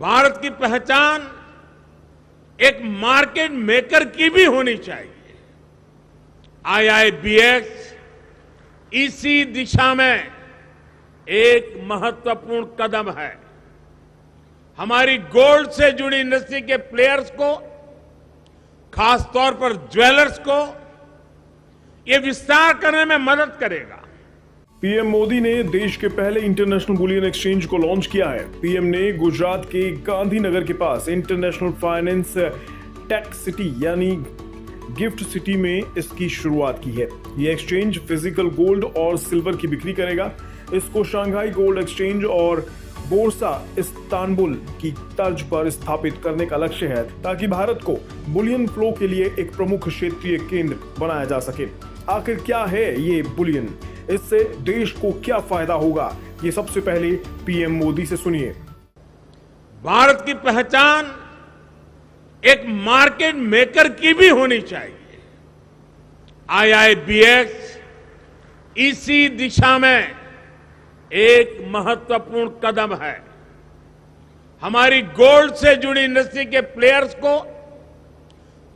भारत की पहचान एक मार्केट मेकर की भी होनी चाहिए। आईआईबीएक्स इसी दिशा में एक महत्वपूर्ण कदम है। हमारी गोल्ड से जुड़ी इंडस्ट्री के प्लेयर्स को, खासतौर पर ज्वेलर्स को ये विस्तार करने में मदद करेगा। पीएम मोदी ने देश के पहले इंटरनेशनल बुलियन एक्सचेंज को लॉन्च किया है। पीएम ने गुजरात के गांधीनगर के पास इंटरनेशनल फाइनेंस टेक सिटी यानी गिफ्ट सिटी में इसकी शुरुआत की है। ये एक्सचेंज फिजिकल गोल्ड और सिल्वर की बिक्री करेगा। इसको शंघाई गोल्ड एक्सचेंज और बोर्सा इस्तांबुल की तर्ज पर स्थापित करने का लक्ष्य है, ताकि भारत को बुलियन फ्लो के लिए एक प्रमुख क्षेत्रीय केंद्र बनाया जा सके। आखिर क्या है ये बुलियन, इससे देश को क्या फायदा होगा, ये सबसे पहले पीएम मोदी से सुनिए। भारत की पहचान एक मार्केट मेकर की भी होनी चाहिए। आईआईबीएक्स इसी दिशा में एक महत्वपूर्ण कदम है। हमारी गोल्ड से जुड़ी इंडस्ट्री के प्लेयर्स को,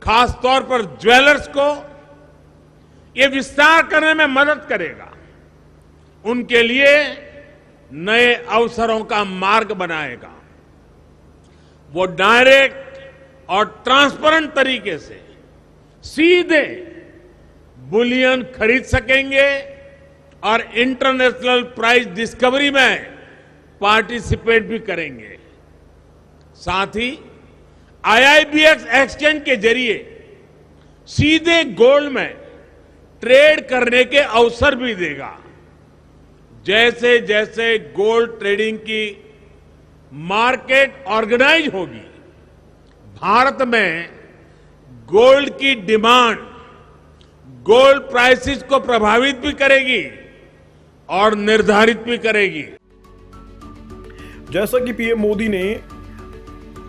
खासतौर पर ज्वेलर्स को ये विस्तार करने में मदद करेगा। उनके लिए नए अवसरों का मार्ग बनाएगा। वो डायरेक्ट और ट्रांसपेरेंट तरीके से सीधे बुलियन खरीद सकेंगे और इंटरनेशनल प्राइस डिस्कवरी में पार्टिसिपेट भी करेंगे। साथ ही आईआईबीएक्स एक्सचेंज के जरिए सीधे गोल्ड में ट्रेड करने के अवसर भी देगा। जैसे जैसे गोल्ड ट्रेडिंग की मार्केट ऑर्गेनाइज होगी, भारत में गोल्ड की डिमांड गोल्ड प्राइसेस को प्रभावित भी करेगी और निर्धारित भी करेगी। जैसा कि पीएम मोदी ने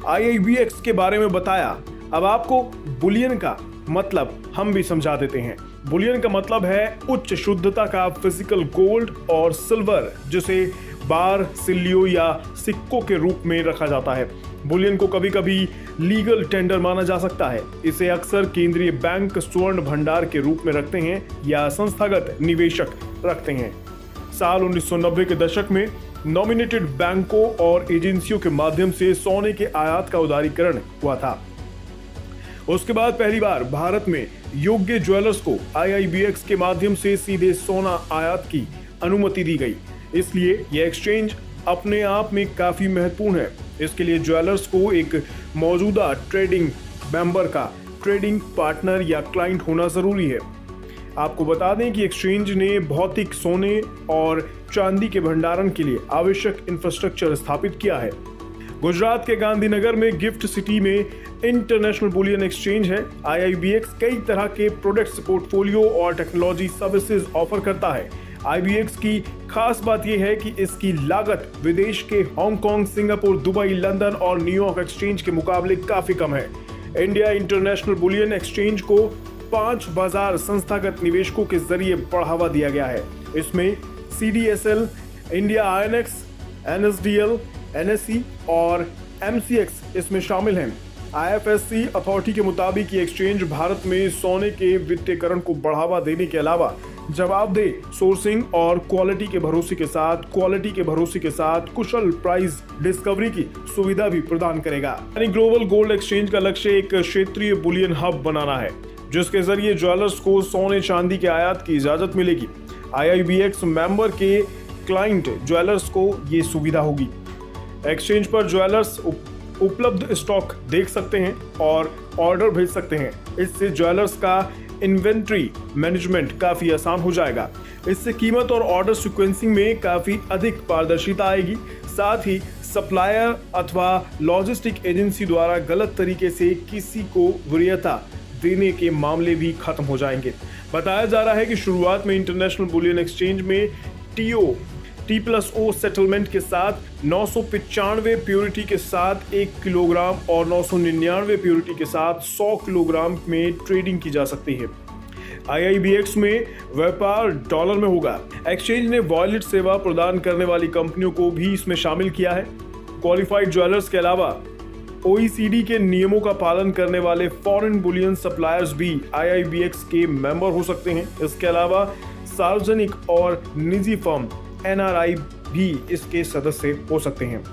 आईआईबीएक्स के बारे में बताया, अब आपको बुलियन का मतलब हम भी समझा देते हैं। बुलियन का मतलब है उच्च शुद्धता का फिजिकल गोल्ड और सिल्वर, जिसे बार, सिल्लियों या सिक्कों के रूप में रखा जाता है। बुलियन को कभी कभी लीगल टेंडर माना जा सकता है। इसे अक्सर केंद्रीय बैंक स्वर्ण भंडार के रूप में रखते हैं या संस्थागत निवेशक रखते हैं। साल 1990 के दशक में नॉमिनेटेड बैंकों और एजेंसियों के माध्यम से सोने के आयात का उदारीकरण हुआ था। उसके बाद पहली बार भारत में योग्य ज्वेलर्स को आईआईबीएक्स के माध्यम से सीधे सोना आयात की अनुमति दी गई। इसलिए यह एक्सचेंज अपने आप में काफी महत्वपूर्ण है। इसके लिए ज्वेलर्स को एक मौजूदा ट्रेडिंग मेंबर का ट्रेडिंग पार्टनर या क्लाइंट होना जरूरी है। आपको बता दें कि एक्सचेंज ने भौतिक सोने और चांदी के भंडारण के लिए आवश्यक इंफ्रास्ट्रक्चर स्थापित किया है। गुजरात के गांधीनगर में गिफ्ट सिटी में इंटरनेशनल बुलियन एक्सचेंज है। आईआईबीएक्स कई तरह के प्रोडक्ट्स, पोर्टफोलियो और टेक्नोलॉजी सर्विसेज ऑफर करता है। आईबीएक्स की खास बात यह है कि इसकी लागत विदेश के हांगकांग, सिंगापुर, दुबई, लंदन और न्यूयॉर्क एक्सचेंज के मुकाबले काफी कम है। इंडिया इंटरनेशनल बुलियन एक्सचेंज को 5 बाजार संस्थागत निवेशकों के जरिए बढ़ावा दिया गया है। इसमें CDSL, India INX, NSDL, NSE और एमसीएक्स इसमें शामिल हैं। आईएफएससी अथॉरिटी के मुताबिक ये एक्सचेंज भारत में सोने के वित्तीयकरण को बढ़ावा देने के अलावा जवाबदेह सोर्सिंग और क्वालिटी के भरोसे के साथ कुशल प्राइस डिस्कवरी की सुविधा भी प्रदान करेगा। यानी ग्लोबल गोल्ड एक्सचेंज का लक्ष्य एक क्षेत्रीय बुलियन हब बनाना है, जिसके जरिए ज्वेलर्स को सोने चांदी के आयात की इजाजत मिलेगी। आईआईबीएक्स मेंबर के क्लाइंट ज्वेलर्स को ये सुविधा होगी। एक्सचेंज पर ज्वेलर्स उपलब्ध स्टॉक देख सकते हैं और ऑर्डर भेज सकते हैं। इससे ज्वेलर्स का इन्वेंट्री मैनेजमेंट काफी आसान हो जाएगा। इससे कीमत और ऑर्डर सीक्वेंसिंग में काफी अधिक पारदर्शिता आएगी। साथ ही सप्लायर अथवा लॉजिस्टिक एजेंसी द्वारा गलत तरीके से किसी को वरीयता देने के मामले भी खत्म हो जाएंगे। बताया जा रहा है कि शुरुआत में इंटरनेशनल बुलियन एक्सचेंज में T+O सेटलमेंट के साथ 995 प्योरिटी के साथ 1 किलोग्राम और 999 प्योरिटी के साथ 100 किलोग्राम में ट्रेडिंग की जा सकती है। आईआईबीएक्स में व्यापार डॉलर में होगा। एक्सचेंज ने वॉलेट सेवा प्रदान करने वाली कंपनियों को भी इसमें शामिल किया है। क्वालिफाइड ज्वेलर्स के अलावा OECD के नियमों का पालन करने वाले फॉरेन बुलियन सप्लायर्स भी IIBX के मेंबर हो सकते हैं। इसके अलावा सार्वजनिक और निजी फर्म NRI भी इसके सदस्य हो सकते हैं।